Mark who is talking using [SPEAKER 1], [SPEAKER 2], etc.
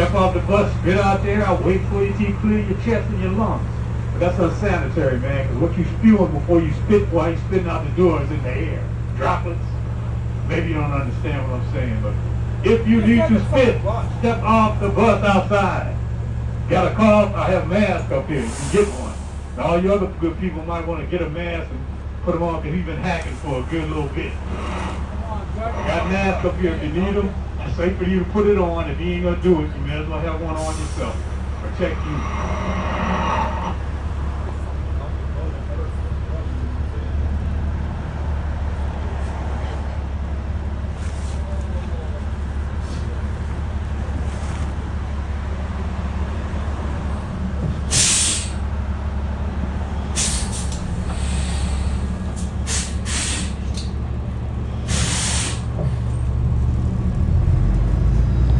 [SPEAKER 1] Step off the bus, spit out there, I'll wait for you till you clear your chest and your lungs. But that's unsanitary, man, because what you spewing before you spit while you spitting out the door is in the air. Droplets. Maybe you don't understand what I'm saying, but if you need to spit, step off the bus outside. Got a cough? I have masks up here. You can get one. Now, all you other good people might want to get a mask and put them on because he's been hacking for a good little bit. Got masks up here if you need them. It's safe for you to put it on. If you ain't going to do it, you may as well have one on yourself. Protect you.